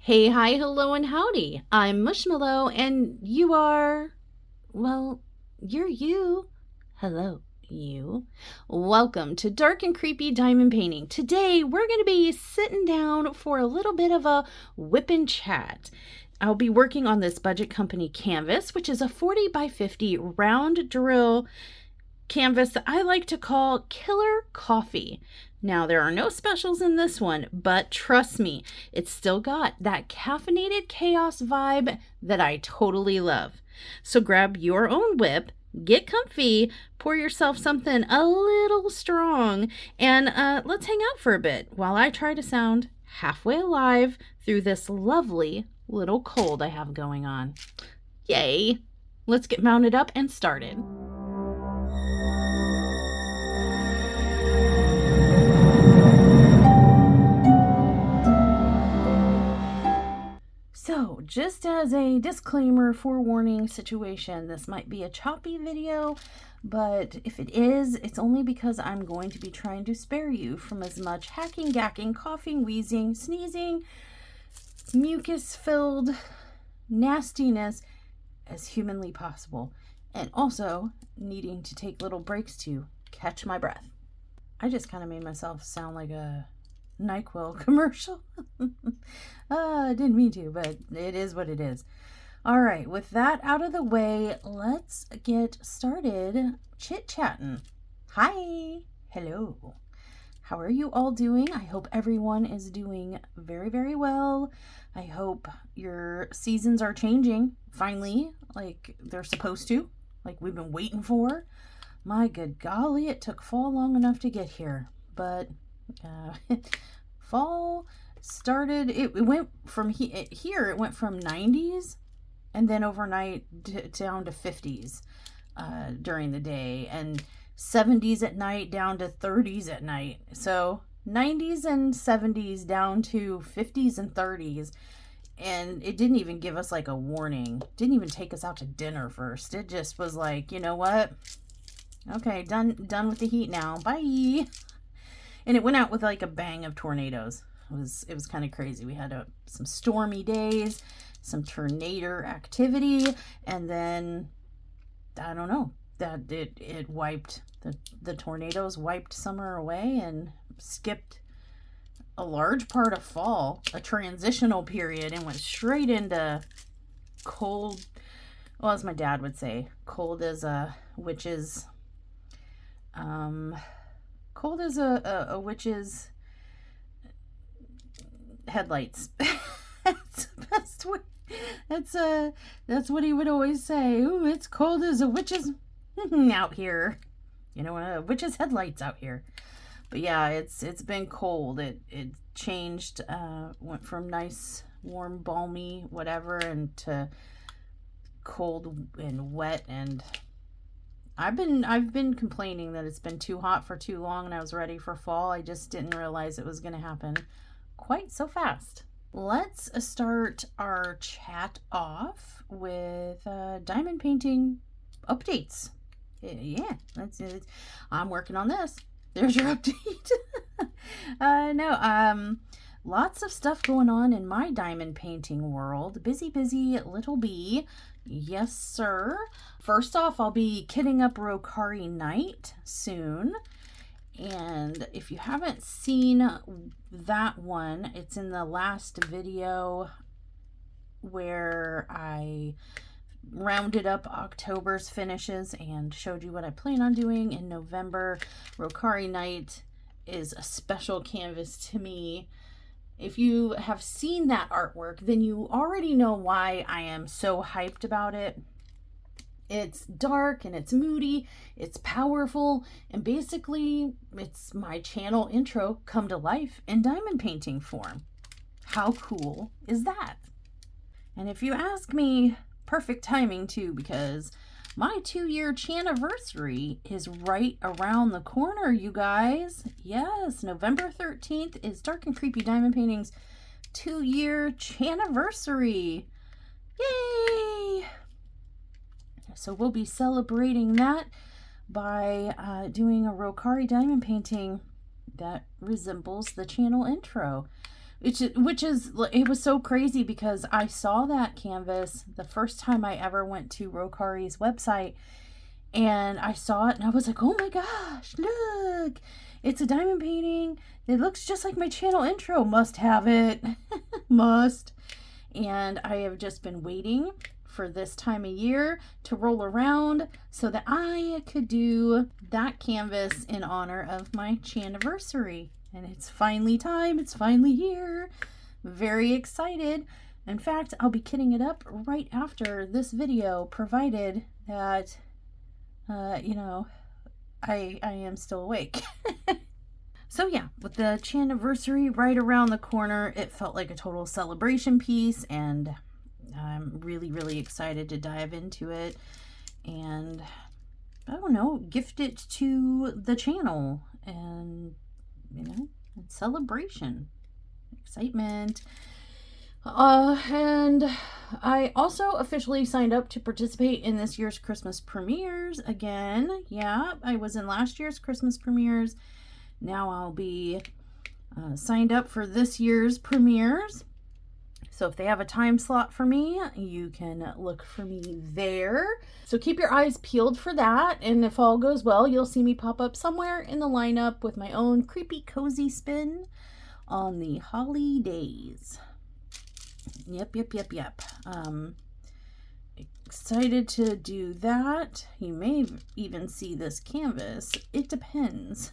Hey, hi, hello, and howdy. I'm Mushmellow, and you are, well, you're you. Hello, you. Welcome to Dark and Creepy Diamond Painting. Today, we're going to be sitting down for a little bit of a whip and chat. I'll be working on this Budget Company canvas, which is a 40 by 50 round drill canvas that I like to call Killer Coffee. Now, there are no specials in this one, but trust me, it's still got that caffeinated chaos vibe that I totally love. So grab your own whip, get comfy, pour yourself something a little strong, and let's hang out for a bit while I try to sound halfway alive through this lovely little cold I have going on. Yay! Let's get mounted up and started. So, just as a disclaimer, forewarning situation, this might be a choppy video, but if it is, it's only because I'm going to be trying to spare you from as much hacking, gacking, coughing, wheezing, sneezing, mucus-filled nastiness as humanly possible, and also needing to take little breaks to catch my breath. I just kind of made myself sound like a NyQuil commercial. I didn't mean to, but it is what it is. All right, with that out of the way, let's get started chit-chatting. Hi, hello. How are you all doing? I hope everyone is doing very, very well. I hope your seasons are changing finally, like they're supposed to, like we've been waiting for. My good golly, it took fall long enough to get here, but fall started, it went from here, it went from 90s and then overnight down to 50s during the day, and 70s at night down to 30s at night. So 90s and 70s down to 50s and 30s, and it didn't even give us like a warning. Didn't even take us out to dinner first. It just was like, you know what? Okay, done with the heat now. Bye. And it went out with like a bang of tornadoes. It was kind of crazy. We had some stormy days, some tornado activity, and then I don't know, that it wiped the tornadoes wiped summer away and skipped a large part of fall, a transitional period, and went straight into cold. Well, as my dad would say, cold as a witch's cold as a witch's headlights. That's the best way. That's what he would always say. Ooh, it's cold as a witch's out here. You know, a witch's headlights out here. But yeah, it's been cold. It changed. Went from nice, warm, balmy, whatever, and to cold and wet. And I've been complaining that it's been too hot for too long, and I was ready for fall. I just didn't realize it was going to happen quite so fast. Let's start our chat off with diamond painting updates. Yeah, that's it. I'm working on this. There's your update. Lots of stuff going on in my diamond painting world. Busy little bee. Yes, sir. First off, I'll be kitting up Rokkari Night soon. And if you haven't seen that one, it's in the last video where I rounded up October's finishes and showed you what I plan on doing in November. Rokkari Night is a special canvas to me. If you have seen that artwork, then you already know why I am so hyped about it. It's dark and it's moody, it's powerful, and basically it's my channel intro come to life in diamond painting form. How cool is that? And if you ask me, perfect timing too, because my 2-year channiversary is right around the corner, you guys. Yes, November 13th is Dark and Creepy Diamond Painting's 2-year channiversary. Yay! So we'll be celebrating that by doing a Rokkari diamond painting that resembles the channel intro. It was so crazy because I saw that canvas the first time I ever went to Rokkari's website, and I saw it and I was like, oh my gosh, look, it's a diamond painting. It looks just like my channel intro. Must have it. Must. And I have just been waiting for this time of year to roll around so that I could do that canvas in honor of my channiversary. And it's finally time. It's finally here. Very excited. In fact, I'll be kitting it up right after this video, provided that, you know, I am still awake. So yeah, with the channiversary right around the corner, it felt like a total celebration piece, and I'm really, really excited to dive into it and, I don't know, gift it to the channel and, you know, celebration, excitement. And I also officially signed up to participate in this year's Christmas premieres again. Yeah, I was in last year's Christmas premieres. Now I'll be signed up for this year's premieres. So if they have a time slot for me, you can look for me there. So keep your eyes peeled for that. And if all goes well, you'll see me pop up somewhere in the lineup with my own creepy cozy spin on the holidays. Yep. Excited to do that. You may even see this canvas. It depends.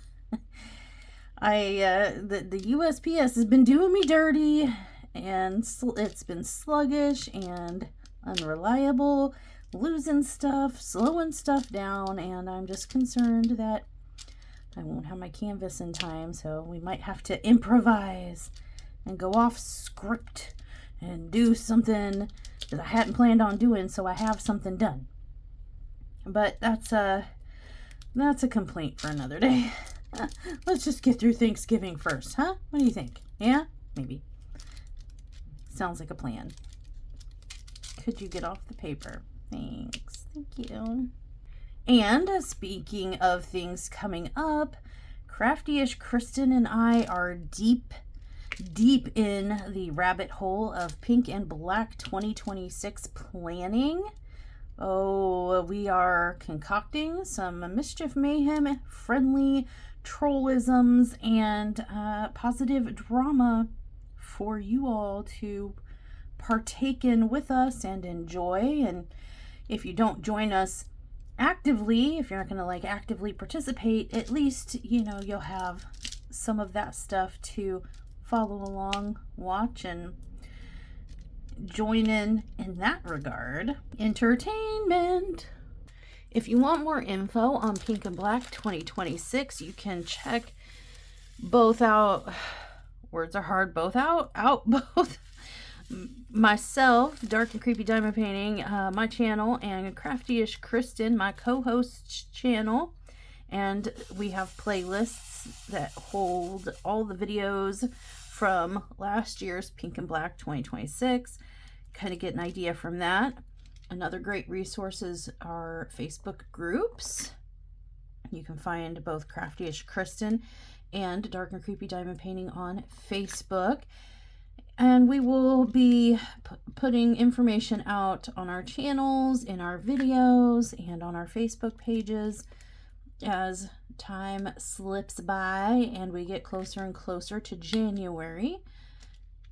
The USPS has been doing me dirty, and it's been sluggish and unreliable, losing stuff, slowing stuff down, and I'm just concerned that I won't have my canvas in time, so we might have to improvise and go off script and do something that I hadn't planned on doing, so I have something done. But that's a complaint for another day. Let's just get through Thanksgiving first, huh? What do you think? Yeah? Maybe. Sounds like a plan. Could you get off the paper? Thanks. Thank you. And speaking of things coming up, Crafty-ish Kristyn and I are deep in the rabbit hole of Pink and Black 2026 planning. Oh, we are concocting some mischief, mayhem, friendly trollisms, and positive drama for you all to partake in with us and enjoy. And if you don't join us actively, if you're not going to like actively participate, at least, you know, you'll have some of that stuff to follow along, watch, and join in that regard. Entertainment. If you want more info on Pink and Black 2026, you can check both out. Words are hard. Both out. Both. Myself, Dark and Creepy Diamond Painting, my channel, and Crafty-ish Kristyn, my co-host's channel. And we have playlists that hold all the videos from last year's Pink and Black 2026. Kind of get an idea from that. Another great resources are Facebook groups. You can find both Crafty-ish Kristyn and Dark and Creepy Diamond Painting on Facebook. And we will be putting information out on our channels, in our videos, and on our Facebook pages as time slips by and we get closer and closer to January,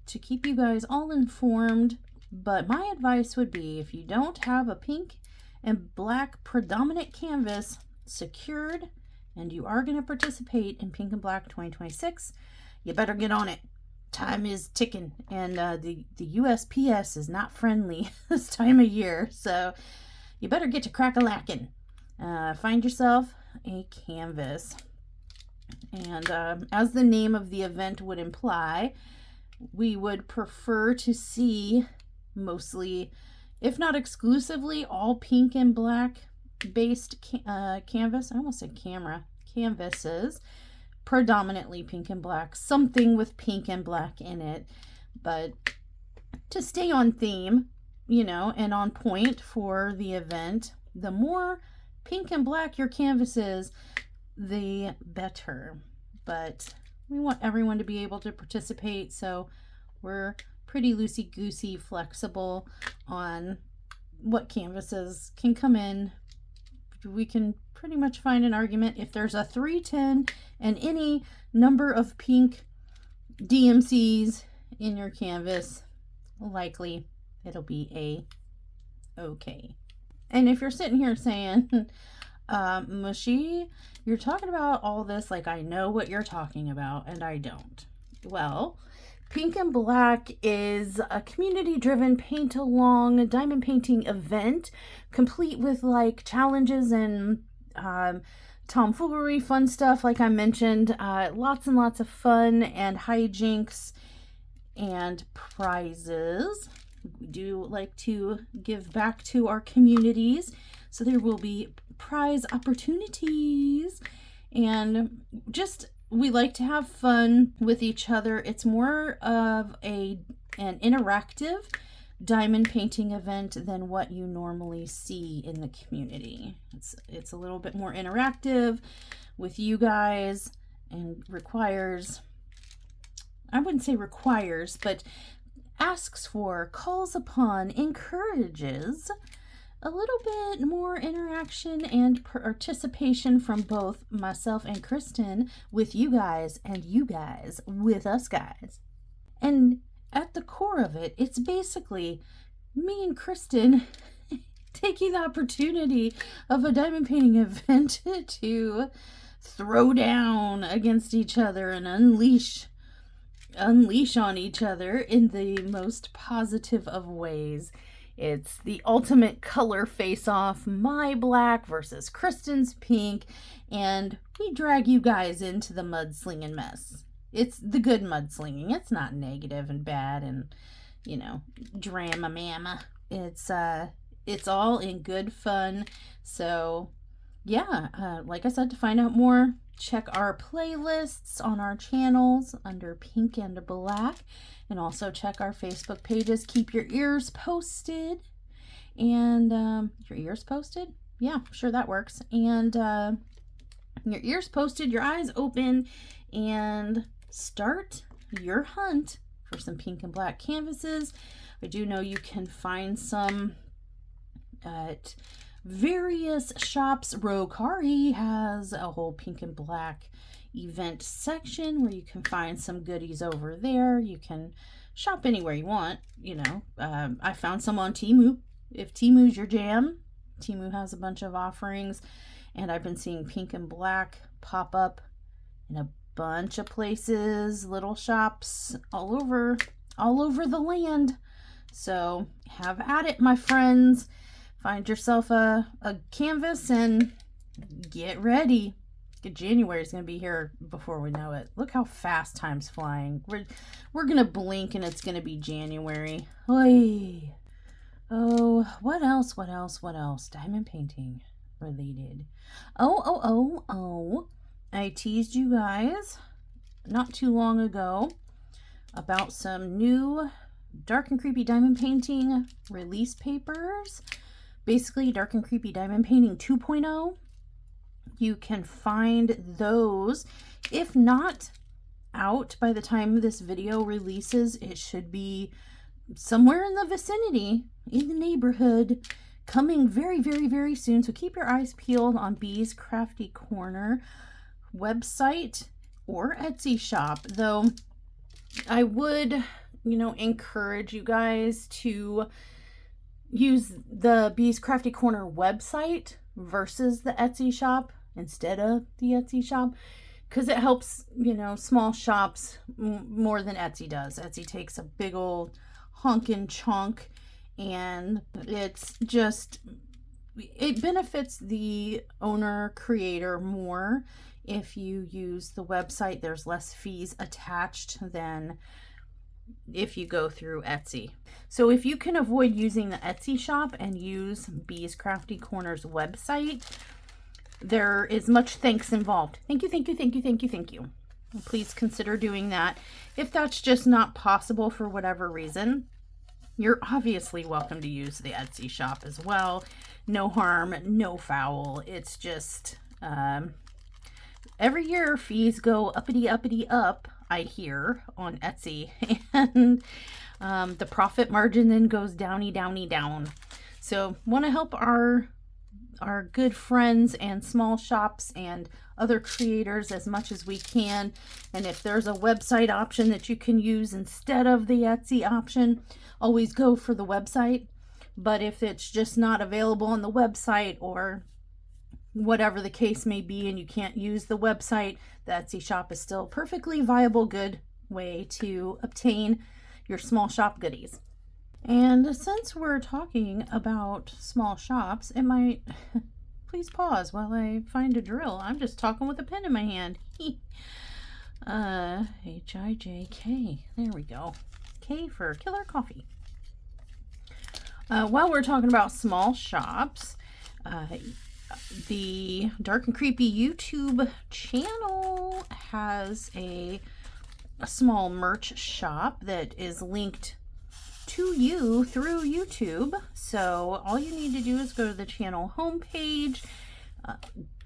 to keep you guys all informed. But my advice would be, if you don't have a pink and black predominant canvas secured and you are going to participate in Pink and Black 2026, you better get on it. Time is ticking, and the USPS is not friendly this time of year, so you better get to crack-a-lackin'. Find yourself a canvas. And as the name of the event would imply, we would prefer to see mostly, if not exclusively, all pink and black based canvas. I almost said canvases. Predominantly pink and black, something with pink and black in it, but to stay on theme, you know, and on point for the event, the more pink and black your canvas is, the better. But we want everyone to be able to participate, so We're pretty loosey-goosey, flexible on what canvases can come in. We can pretty much find an argument. If there's a 310 and any number of pink DMCs in your canvas, likely it'll be okay. And if you're sitting here saying, Mushy, you're talking about all this like I know what you're talking about, and I don't. Well, Pink and Black is a community-driven paint-along diamond painting event, complete with like challenges and tomfoolery, fun stuff like I mentioned. Lots and lots of fun and hijinks and prizes. We do like to give back to our communities, so there will be prize opportunities, and just we like to have fun with each other. It's more of an interactive diamond painting event than what you normally see in the community. It's a little bit more interactive with you guys, and requires, I wouldn't say requires, but asks for, calls upon, encourages a little bit more interaction and participation from both myself and Kristyn with you guys, and you guys with us guys. And at the core of it, it's basically me and Kristyn taking the opportunity of a diamond painting event to throw down against each other and unleash on each other in the most positive of ways. It's the ultimate color face-off, my black versus Kristyn's pink, and we drag you guys into the mudslinging mess. It's the good mudslinging. It's not negative and bad and, you know, drama mama. It's all in good fun. So yeah, like I said, to find out more, check our playlists on our channels under Pink and Black, and also check our Facebook pages. Keep your ears posted, and your ears posted? Yeah, sure, that works. And your ears posted, your eyes open, and start your hunt for some Pink and Black canvases. I do know you can find some at various shops. Rokkari has a whole Pink and Black event section where you can find some goodies over there. You can shop anywhere you want, you know. I found some on Temu. If Temu's your jam, Temu has a bunch of offerings, and I've been seeing Pink and Black pop up in a bunch of places, little shops all over the land. So have at it, my friends. Find yourself a canvas and get ready. January is going to be here before we know it. Look how fast time's flying. We're going to blink and it's going to be January. Oy. Oh, what else? Diamond painting related. Oh. I teased you guys not too long ago about some new Dark and Creepy diamond painting release papers. Basically, Dark and Creepy diamond painting 2.0. You can find those, if not out by the time this video releases. It should be somewhere in the vicinity, in the neighborhood, coming very, very, very soon. So keep your eyes peeled on Bee's Crafty Corner website or Etsy shop. Though I would, encourage you guys to use the Bee's Crafty Corner website versus the Etsy shop instead of the Etsy shop, because it helps, small shops more than Etsy does. Etsy takes a big old honkin' chunk, and it's just, it benefits the owner creator more if you use the website. There's less fees attached than if you go through Etsy. So if you can avoid using the Etsy shop and use Bee's Crafty Corner's website, there is much thanks involved. Thank you. Please consider doing that. If that's just not possible for whatever reason, you're obviously welcome to use the Etsy shop as well. No harm, no foul. It's just every year fees go uppity up I hear, on Etsy. And the profit margin then goes downy, downy, down. So want to help our good friends and small shops and other creators as much as we can. And if there's a website option that you can use instead of the Etsy option, always go for the website. But if it's just not available on the website, or whatever the case may be, and you can't use the website, the Etsy shop is still a perfectly viable, good way to obtain your small shop goodies. And since we're talking about small shops, it might please pause while I find a drill. I'm just talking with a pen in my hand. H-I-J-K. There we go. K for killer coffee. While we're talking about small shops, the Dark and Creepy YouTube channel has a small merch shop that is linked to you through YouTube. So all you need to do is go to the channel homepage,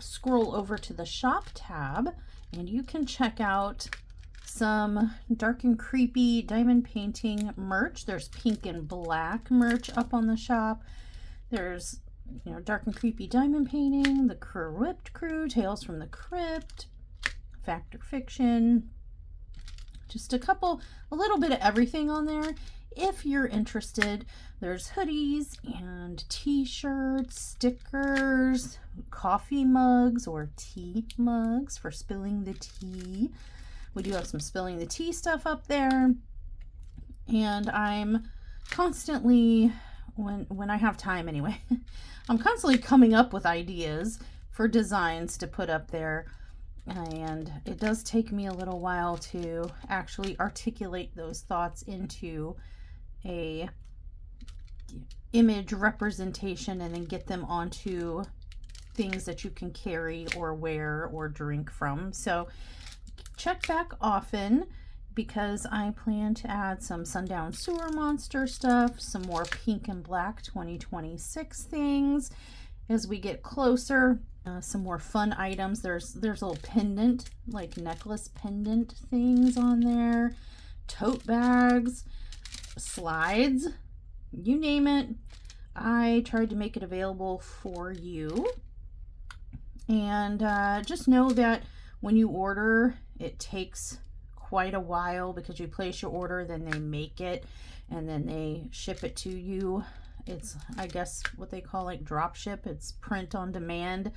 scroll over to the shop tab, and you can check out some Dark and Creepy diamond painting merch. There's pink and black merch up on the shop. There's, you know, Dark and Creepy diamond painting, the Cr'wip't Crew, Tales from the Crypt, Fact or Fiction, just a little bit of everything on there. If you're interested, there's hoodies and t-shirts, stickers, coffee mugs or tea mugs for spilling the tea. We do have some spilling the tea stuff up there. And I'm constantly, when I have time anyway, I'm constantly coming up with ideas for designs to put up there. And it does take me a little while to actually articulate those thoughts into a image representation and then get them onto things that you can carry or wear or drink from. So check back often, because I plan to add some Sundown Sewer Monster stuff, some more pink and black 2026 things as we get closer. Some more fun items. There's little pendant, like necklace pendant things on there, tote bags, slides, you name it. I tried to make it available for you. And just know that when you order, it takes quite a while, because you place your order, then they make it, and then they ship it to you. It's, I guess, what they call like drop ship. It's print on demand.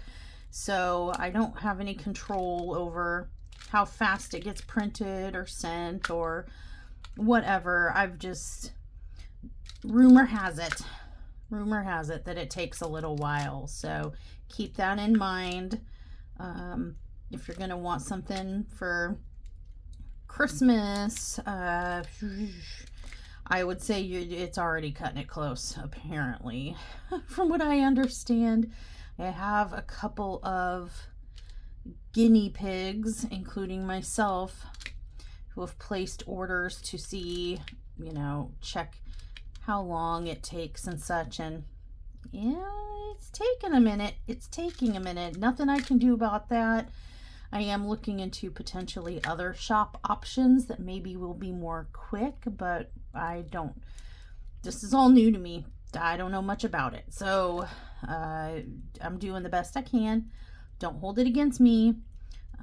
So I don't have any control over how fast it gets printed or sent or whatever. I've just, rumor has it that it takes a little while. So keep that in mind. If you're going to want something for Christmas, I would say it's already cutting it close, apparently. From what I understand, I have a couple of guinea pigs, including myself, who have placed orders to see, you know, check how long it takes and such. And yeah, it's taking a minute. It's taking a minute. Nothing I can do about that. I am looking into potentially other shop options that maybe will be more quick, but this is all new to me. I don't know much about it. So I'm doing the best I can. Don't hold it against me.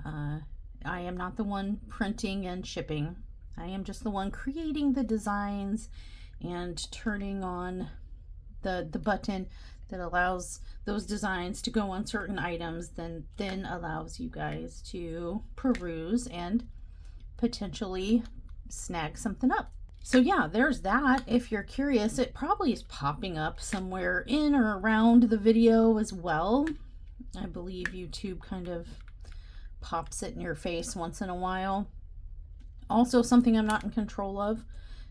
I am not the one printing and shipping. I am just the one creating the designs and turning on the button that allows those designs to go on certain items, then allows you guys to peruse and potentially snag something up. So yeah, there's that. If you're curious, it probably is popping up somewhere in or around the video as well. I believe YouTube kind of pops it in your face once in a while. Also something I'm not in control of,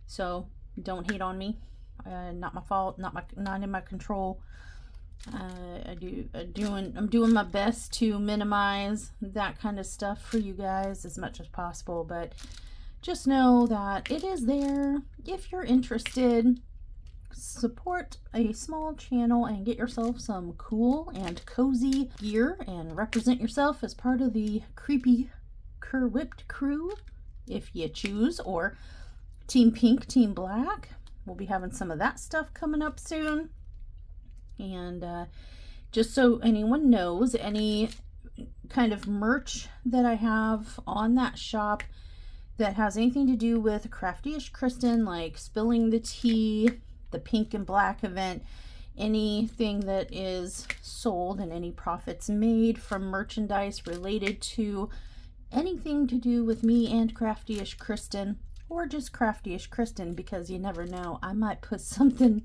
so don't hate on me. Not my fault, not in my control. I'm doing my best to minimize that kind of stuff for you guys as much as possible, but just know that it is there. If you're interested, support a small channel and get yourself some cool and cozy gear and represent yourself as part of the creepy Cr'wip't Crew. if you choose, or team pink, team black. We'll be having some of that stuff coming up soon. And just so anyone knows, any kind of merch that I have on that shop that has anything to do with Crafty-ish Kristyn, like spilling the tea, the pink and black event, anything that is sold and any profits made from merchandise related to anything to do with me and Crafty-ish Kristyn, or just Crafty-ish Kristyn, because you never know, I might put something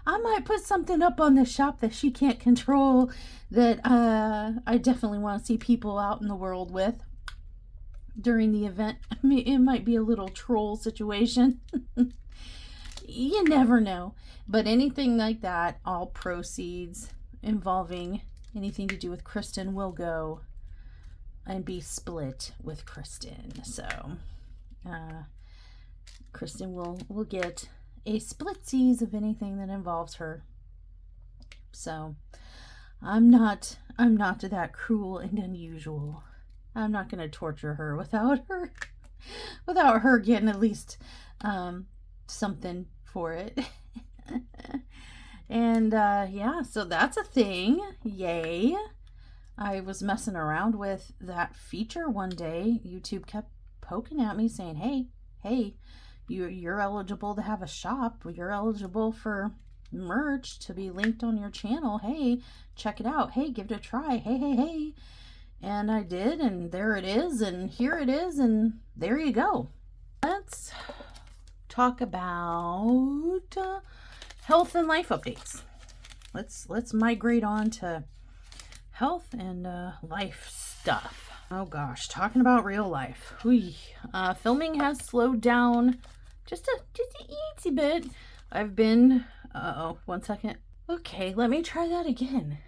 I might put something up on the shop that she can't control that I definitely want to see people out in the world with during the event. I mean, it might be a little troll situation. You never know. But anything like that, all proceeds involving anything to do with Kristyn will go and be split with Kristyn. So Kristyn will get a splitsies of anything that involves her. So I'm not that cruel and unusual. I'm not going to torture her without her getting at least something for it. And yeah, so that's a thing. Yay. I was messing around with that feature one day. YouTube kept poking at me saying, hey, you're eligible to have a shop. You're eligible for merch to be linked on your channel. Hey, check it out. Hey, give it a try. Hey. And I did, and there it is, and here it is, and there you go. Let's talk about health and life updates. Let's migrate on to health and life stuff. Oh gosh, talking about real life. Filming has slowed down just a eensy bit. I've been one second. Okay, let me try that again.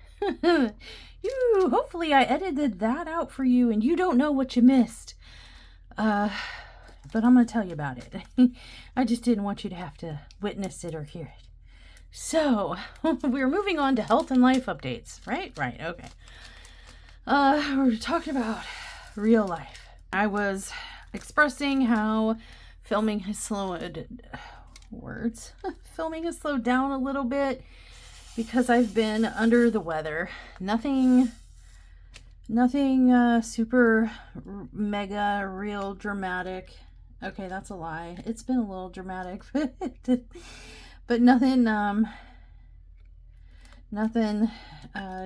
Hopefully I edited that out for you and you don't know what you missed. But I'm going to tell you about it. I just didn't want you to have to witness it or hear it. So, we're moving on to health and life updates, right? Right, okay. We're talking about real life. I was expressing how filming has slowed down a little bit because I've been under the weather. Nothing super mega real dramatic. Okay, that's a lie. It's been a little dramatic, but nothing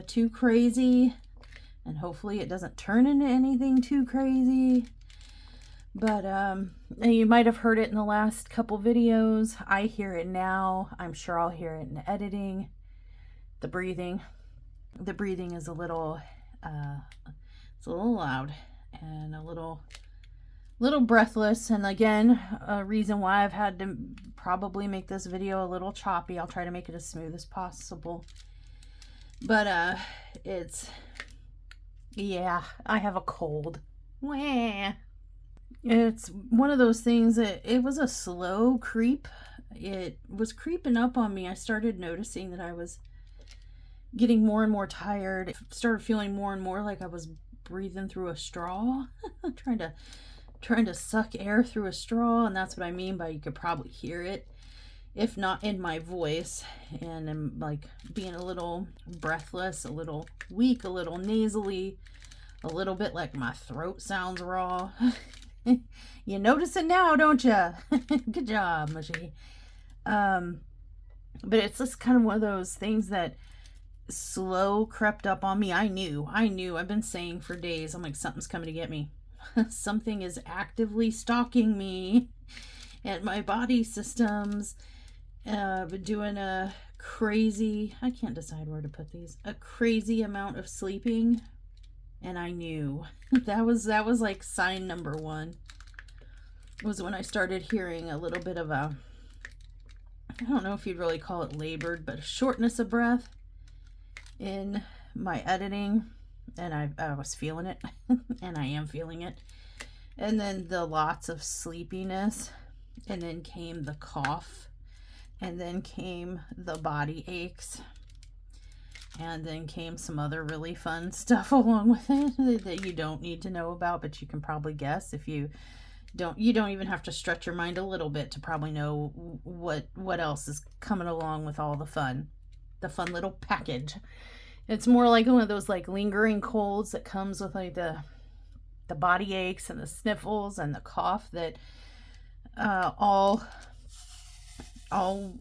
too crazy, and hopefully it doesn't turn into anything too crazy. But you might have heard it in the last couple videos. I hear it now. I'm sure I'll hear it in editing. The breathing is a little it's a little loud and a little breathless, and again, a reason why I've had to probably make this video a little choppy. I'll try to make it as smooth as possible, but yeah, I have a cold. Wah. It's one of those things that it was a slow creep. It was creeping up on me. I started noticing that I was getting more and more tired. It started feeling more and more like I was breathing through a straw. trying to suck air through a straw, and that's what I mean by you could probably hear it, if not in my voice, and I'm like being a little breathless, a little weak, a little nasally, a little bit like my throat sounds raw. You notice it now, don't you? Good job, Mushy. But it's just kind of one of those things that slow crept up on me. I knew. I've been saying for days, I'm like, something's coming to get me. Something is actively stalking me and my body systems. Been doing a crazy, I can't decide where to put these, a crazy amount of sleeping, and I knew. that was like sign number one, was when I started hearing a little bit of a, I don't know if you'd really call it labored, but a shortness of breath in my editing, and I was feeling it, and I am feeling it. And then the lots of sleepiness, and then came the cough, and then came the body aches, And then came some other really fun stuff along with it that you don't need to know about, but you can probably guess. If you don't even have to stretch your mind a little bit to probably know what else is coming along with all the fun little package. It's more like one of those like lingering colds that comes with like the body aches and the sniffles and the cough that all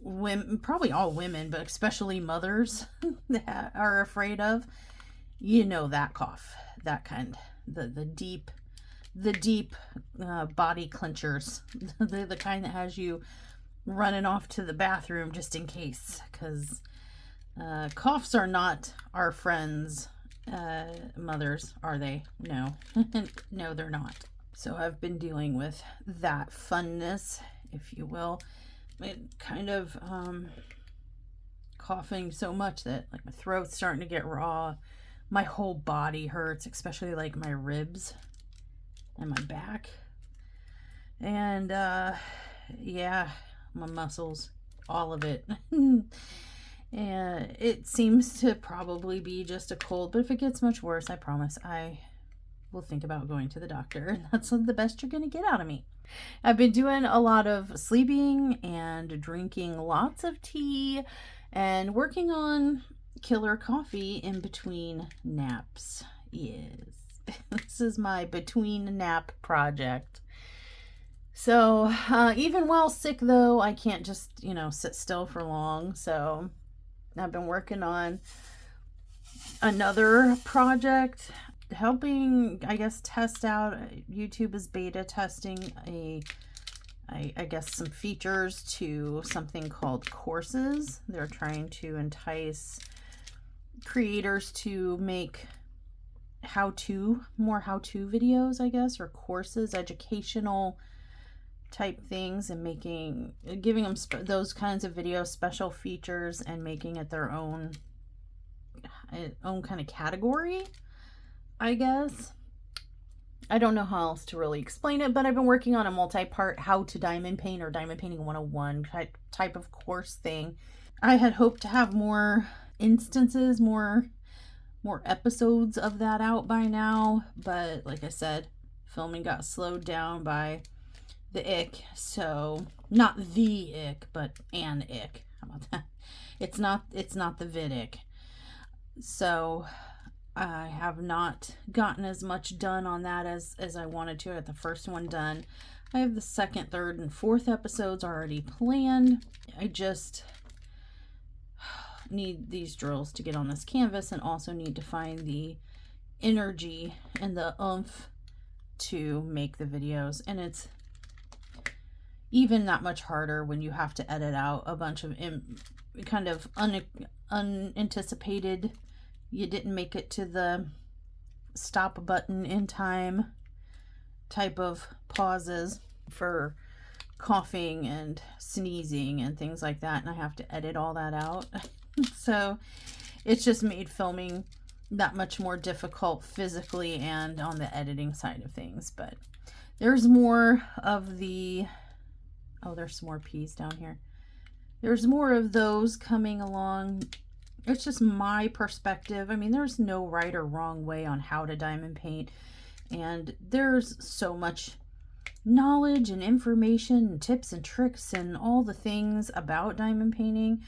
women, probably all women, but especially mothers are afraid of. You know, that cough, that kind, the deep body clenchers, the kind that has you running off to the bathroom just in case, because coughs are not our friends, mothers, are they? No. No, they're not. So I've been dealing with that funness, if you will. It kind of coughing so much that like my throat's starting to get raw. My whole body hurts, especially like my ribs and my back. And yeah, my muscles, all of it. And it seems to probably be just a cold, but if it gets much worse, I promise I will think about going to the doctor, and that's the best you're going to get out of me. I've been doing a lot of sleeping and drinking lots of tea and working on killer coffee in between naps. Yes, this is my between nap project. So even while sick though, I can't just, sit still for long. So I've been working on another project, helping, I guess, test out. YouTube is beta testing I guess some features to something called courses. They're trying to entice creators to make more how-to videos, I guess, or courses, educational type things, and giving them those kinds of videos special features and making it their own kind of category, I guess. I don't know how else to really explain it, but I've been working on a multi-part how to diamond paint or diamond painting 101 type of course thing. I had hoped to have more instances, more episodes of that out by now, but like I said, filming got slowed down by the ick. So not the ick, but an ick. How about that? It's not the vid ick. So I have not gotten as much done on that as I wanted to. I got the first one done. I have the second, third, and fourth episodes already planned. I just need these drills to get on this canvas, and also need to find the energy and the oomph to make the videos. And it's even that much harder when you have to edit out a bunch of kind of unanticipated, you didn't make it to the stop button in time type of pauses for coughing and sneezing and things like that, and I have to edit all that out. So it's just made filming that much more difficult physically and on the editing side of things. But there's more of the, oh, there's some more peas down here. There's more of those coming along. It's just my perspective. I mean, there's no right or wrong way on how to diamond paint, and there's so much knowledge and information and tips and tricks and all the things about diamond painting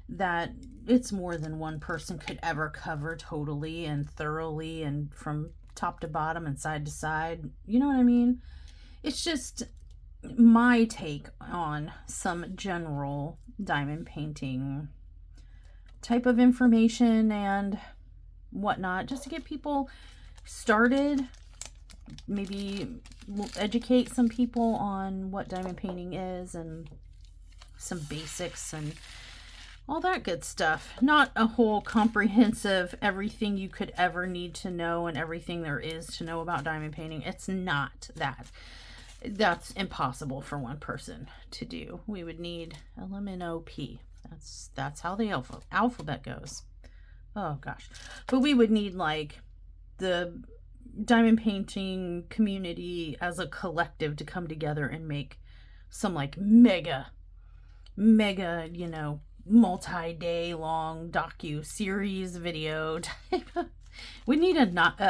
that it's more than one person could ever cover totally and thoroughly and from top to bottom and side to side. You know what I mean? It's just my take on some general diamond painting type of information and whatnot, just to get people started, maybe educate some people on what diamond painting is and some basics and all that good stuff. Not a whole comprehensive everything you could ever need to know and everything there is to know about diamond painting. It's not that. That's impossible for one person to do. We would need LMNOP. That's how the alphabet goes. Oh gosh. But we would need like the diamond painting community as a collective to come together and make some like mega, multi-day long docu-series video type of, we need a not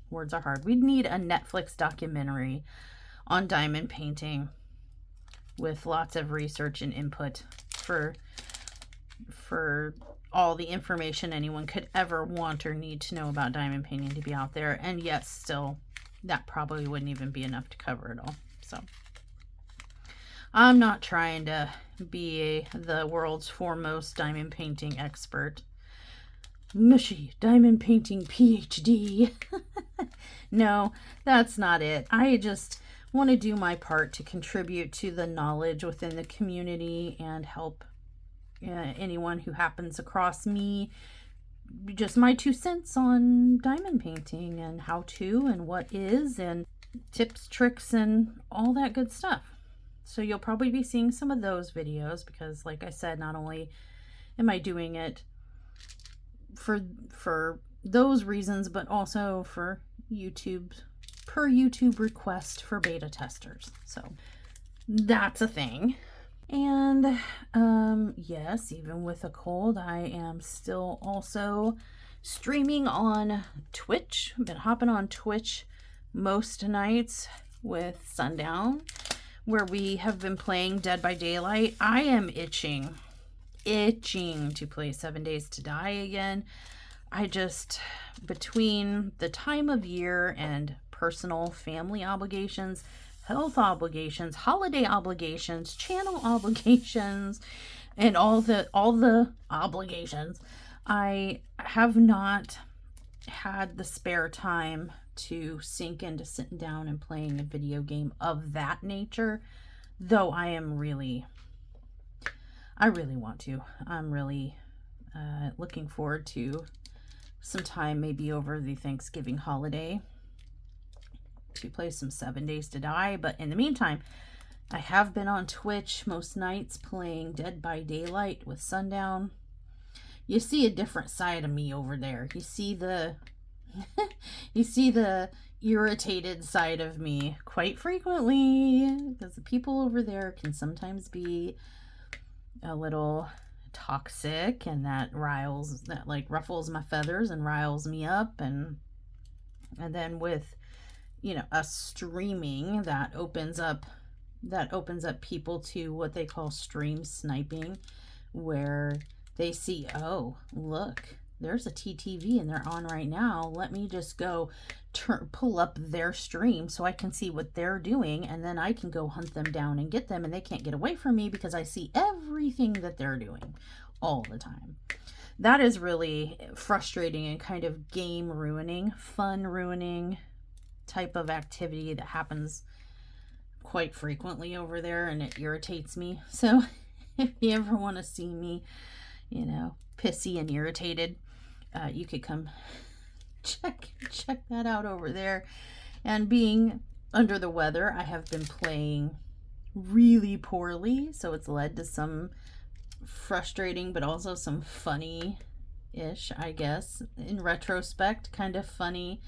words are hard. We'd need a Netflix documentary on diamond painting with lots of research and input for all the information anyone could ever want or need to know about diamond painting to be out there. And yet still, that probably wouldn't even be enough to cover it all. So I'm not trying to be the world's foremost diamond painting expert. Mushy diamond painting PhD. No, that's not it. I just want to do my part to contribute to the knowledge within the community and help anyone who happens across me. Just my 2 cents on diamond painting and how to and what is and tips, tricks, and all that good stuff. So you'll probably be seeing some of those videos because, like I said, not only am I doing it for those reasons, but also for YouTube, per YouTube request for beta testers. So that's a thing. And yes, even with a cold, I am still also streaming on Twitch. I've been hopping on Twitch most nights with Sundown, where we have been playing Dead by Daylight. I am itching to play 7 Days to Die again. I just, between the time of year and personal family obligations, health obligations, holiday obligations, channel obligations, and all the obligations, I have not had the spare time to sink into sitting down and playing a video game of that nature, though I really want to. I'm really looking forward to some time, maybe over the Thanksgiving holiday, to play some 7 Days to Die. But in the meantime, I have been on Twitch most nights playing Dead by Daylight with Sundown. You see a different side of me over there. You see the you see the irritated side of me quite frequently, because the people over there can sometimes be a little toxic, and that ruffles my feathers and riles me up. And then with us streaming, that opens up people to what they call stream sniping, where they see, oh, look, there's a TTV and they're on right now. Let me just go pull up their stream so I can see what they're doing, and then I can go hunt them down and get them, and they can't get away from me because I see everything that they're doing all the time. That is really frustrating and kind of game ruining, fun ruining type of activity that happens quite frequently over there, and it irritates me. So if you ever want to see me, pissy and irritated, you could come check that out over there. And being under the weather, I have been playing really poorly, so it's led to some frustrating but also some funny-ish, I guess, in retrospect, kind of funny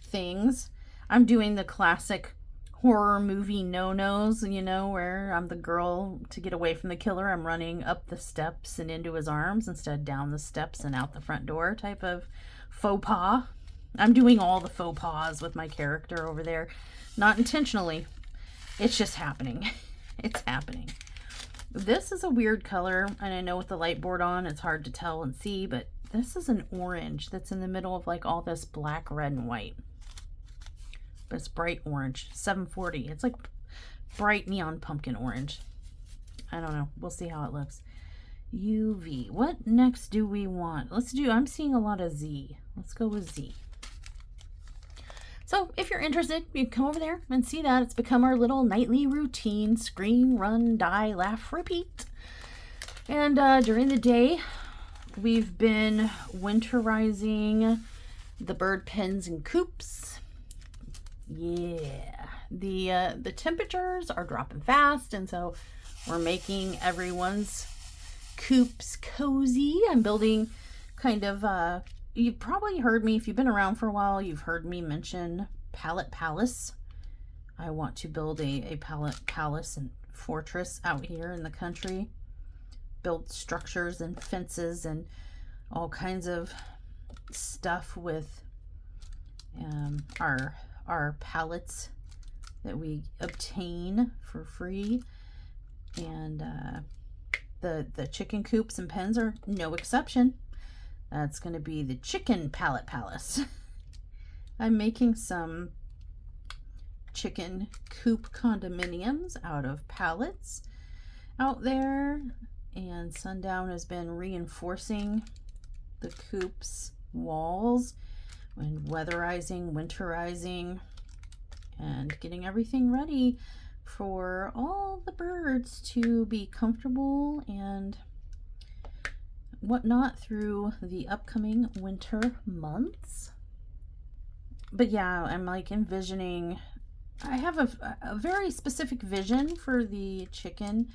things. I'm doing the classic horror movie no-nos, where I'm the girl, to get away from the killer, I'm running up the steps and into his arms instead down the steps and out the front door type of faux pas. I'm doing all the faux pas with my character over there. Not intentionally. It's just happening. It's happening. This is a weird color, and I know with the light board on, it's hard to tell and see, but this is an orange that's in the middle of like all this black, red, and white. But it's bright orange, 740. It's like bright neon pumpkin orange. I don't know. We'll see how it looks. UV. What next do we want? I'm seeing a lot of Z. Let's go with Z. So if you're interested, you can come over there and see that. It's become our little nightly routine. Scream, run, die, laugh, repeat. And during the day, we've been winterizing the bird pens and coops. Yeah, the temperatures are dropping fast, and so we're making everyone's coops cozy. I'm building kind of, you've probably heard me, if you've been around for a while, you've heard me mention pallet palace. I want to build a pallet palace and fortress out here in the country build structures and fences and all kinds of stuff with our pallets that we obtain for free. And the chicken coops and pens are no exception. That's going to be the chicken pallet palace. I'm making some chicken coop condominiums out of pallets out there, and Sundown has been reinforcing the coops walls and weatherizing, winterizing, and getting everything ready for all the birds to be comfortable and whatnot through the upcoming winter months. But yeah, I'm like envisioning, I have a very specific vision for the chicken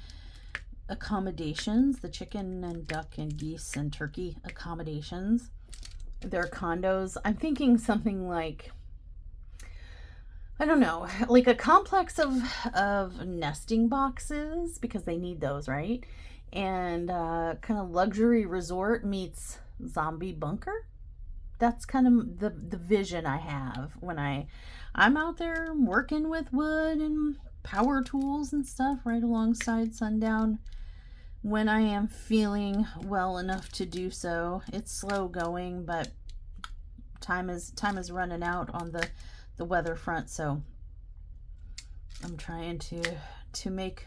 accommodations, the chicken and duck and geese and turkey accommodations. Their condos, I'm thinking something like, I don't know, like a complex of nesting boxes, because they need those, right? And kind of luxury resort meets zombie bunker. That's kind of the vision I have when I'm out there working with wood and power tools and stuff right alongside Sundown when I am feeling well enough to do so. It's slow going, but time is running out on the weather front, so I'm trying to make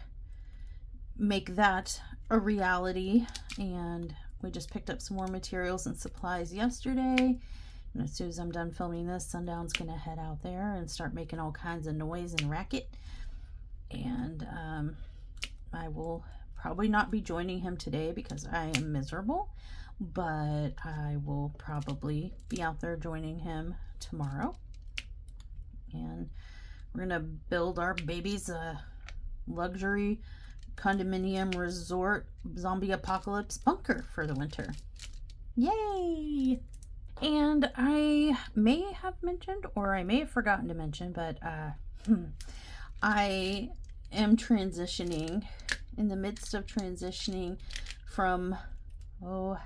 that a reality. And we just picked up some more materials and supplies yesterday, and as soon as I'm done filming this, Sundown's gonna head out there and start making all kinds of noise and racket. And I will probably not be joining him today because I am miserable, but I will probably be out there joining him tomorrow. And we're gonna build our babies a luxury condominium resort zombie apocalypse bunker for the winter. Yay! And I may have mentioned, or I may have forgotten to mention, but I am transitioning, in the midst of transitioning from, oh,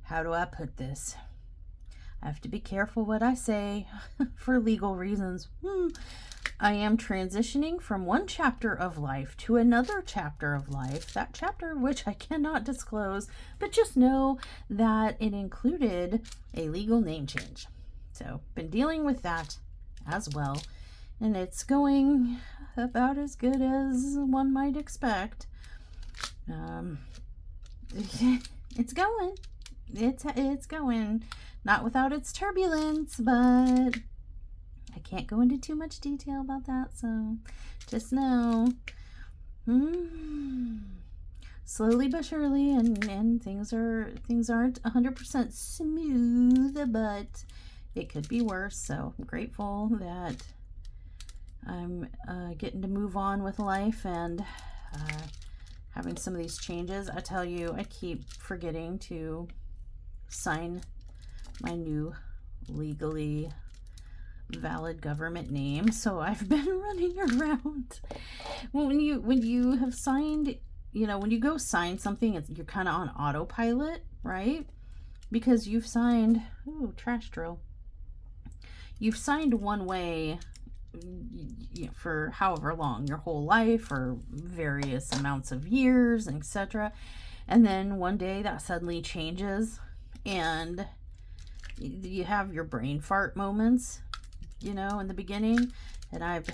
how do I put this? I have to be careful what I say for legal reasons. I am transitioning from one chapter of life to another chapter of life. That chapter which I cannot disclose, but just know that it included a legal name change. So, been dealing with that as well. And it's going about as good as one might expect. It's going. It's going. Not without its turbulence, but I can't go into too much detail about that, so just know. Slowly but surely, and things aren't 100% smooth, but it could be worse. So I'm grateful that I'm getting to move on with life and having some of these changes. I tell you, I keep forgetting to sign my new legally valid government name, so I've been running around. When you have signed, when you go sign something, you're kind of on autopilot, right? Because you've signed, ooh, trash drill. You've signed one way for however long, your whole life or various amounts of years, etc. And then one day that suddenly changes, and you have your brain fart moments, in the beginning. And I've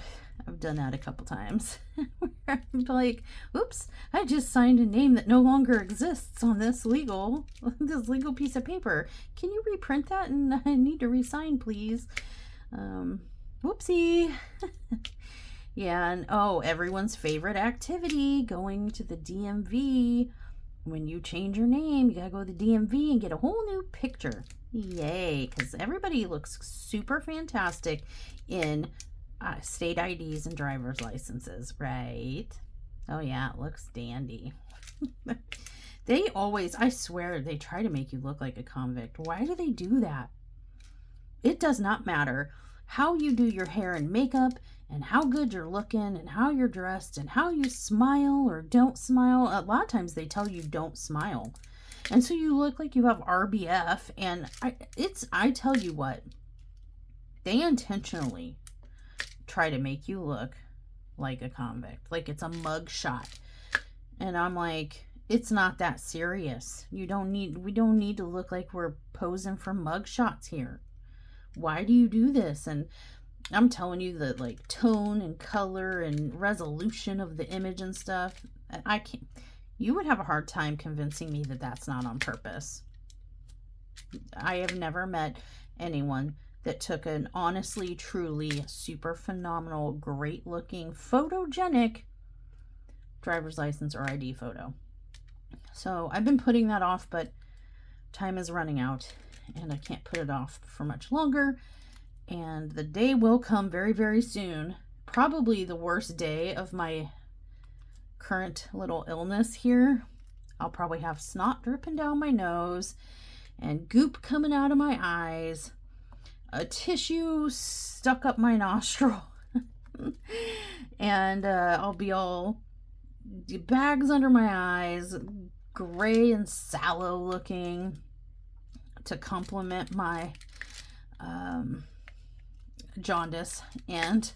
done that a couple times. Where I'm like, oops, I just signed a name that no longer exists on this legal piece of paper. Can you reprint that? And I need to resign, please. Whoopsie. Yeah, and everyone's favorite activity, going to the DMV. When you change your name, you gotta go to the DMV and get a whole new picture. Yay, because everybody looks super fantastic in state IDs and driver's licenses, right? Oh yeah, it looks dandy. They always, I swear, they try to make you look like a convict. Why do they do that? It does not matter how you do your hair and makeup. and how good you're looking and how you're dressed and how you smile or don't smile. A lot of times they tell you don't smile. And so you look like you have RBF, and I tell you what, they intentionally try to make you look like a convict, like it's a mug shot. And I'm like, it's not that serious. We don't need to look like we're posing for mug shots here. Why do you do this? And I'm telling you, the like tone and color and resolution of the image and stuff, I can't. You would have a hard time convincing me that that's not on purpose. I have never met anyone that took an honestly, truly super phenomenal, great looking, photogenic driver's license or ID photo. So I've been putting that off, but time is running out and I can't put it off for much longer. And the day will come very, very soon. Probably the worst day of my current little illness here. I'll probably have snot dripping down my nose and goop coming out of my eyes, a tissue stuck up my nostril, and I'll be all bags under my eyes, gray and sallow looking, to complement my jaundice. And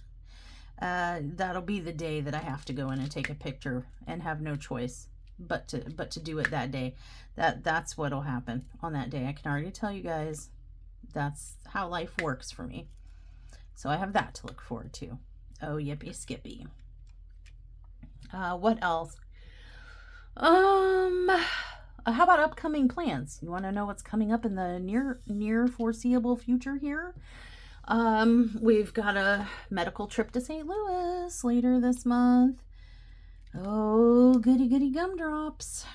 that'll be the day that I have to go in and take a picture and have no choice but to do it that day. That's what'll happen on that day. I can already tell you guys that's how life works for me. So I have that to look forward to. Oh, yippee skippy. What else? How about upcoming plans? You want to know what's coming up in the near foreseeable future here? We've got a medical trip to St. Louis later this month. Oh, goody goody gumdrops.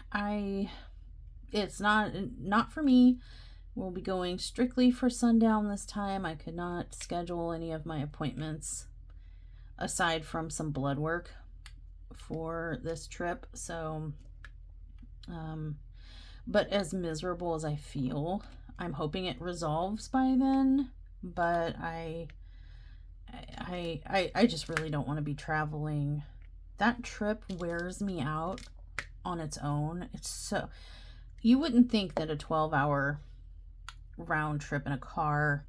It's not for me. We'll be going strictly for sundown this time. I could not schedule any of my appointments aside from some blood work for this trip. So, but as miserable as I feel, I'm hoping it resolves by then. But I just really don't want to be traveling. That trip wears me out on its own. It's so, you wouldn't think that a 12-hour round trip in a car,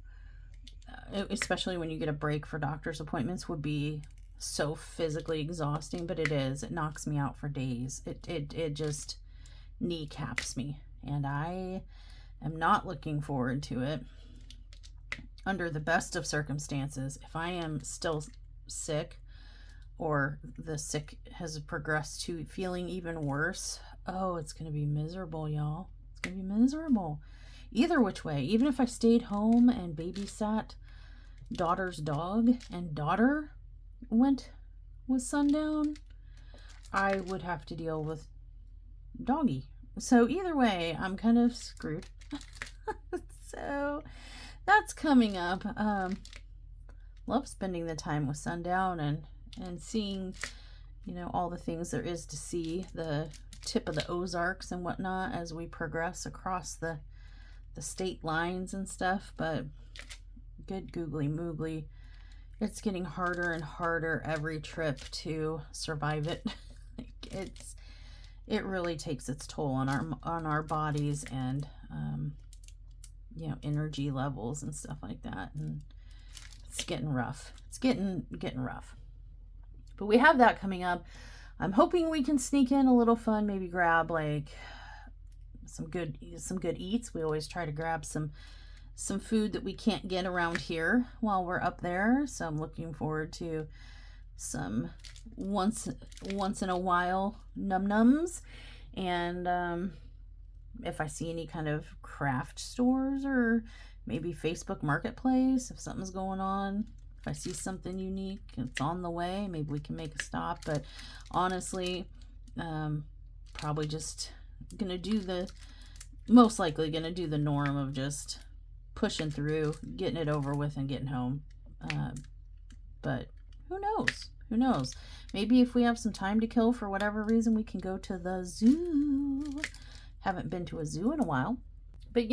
especially when you get a break for doctor's appointments, would be so physically exhausting, but it is. It knocks me out for days. It just kneecaps me, and I am not looking forward to it. Under the best of circumstances, if I am still sick or the sick has progressed to feeling even worse, oh, it's going to be miserable, y'all. It's going to be miserable. Either which way, even if I stayed home and babysat daughter's dog and daughter went with sundown, I would have to deal with doggy. So either way, I'm kind of screwed. So that's coming up. Love spending the time with sundown and seeing, all the things there is to see, the tip of the Ozarks and whatnot as we progress across the state lines and stuff. But good googly moogly, it's getting harder and harder every trip to survive it. It really takes its toll on our bodies and energy levels and stuff like that, and it's getting rough. It's getting rough. But we have that coming up. I'm hoping we can sneak in a little fun, maybe grab like some good eats. We always try to grab some food that we can't get around here while we're up there. So I'm looking forward to some once in a while num-nums. And if I see any kind of craft stores or maybe Facebook Marketplace, if something's going on, if I see something unique, it's on the way, maybe we can make a stop. But honestly, probably just most likely gonna do the norm of just pushing through, getting it over with and getting home. But who knows? Maybe if we have some time to kill for whatever reason, we can go to the zoo. Haven't been to a zoo in a while. But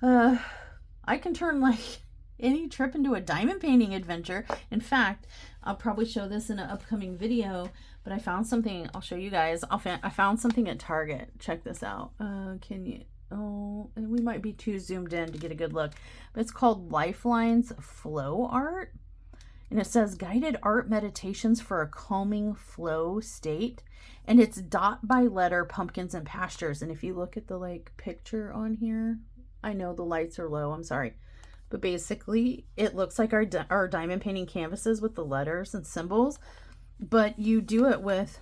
I can turn like any trip into a diamond painting adventure. In fact, I'll probably show this in an upcoming video, but I found something. I'll show you guys. I found something at Target. Check this out. Can you? Oh, and we might be too zoomed in to get a good look, but it's called Lifeline's Flow Art. And it says guided art meditations for a calming flow state. And it's dot by letter pumpkins and pastures. And if you look at the like picture on here, I know the lights are low, I'm sorry. But basically it looks like our diamond painting canvases with the letters and symbols, but you do it with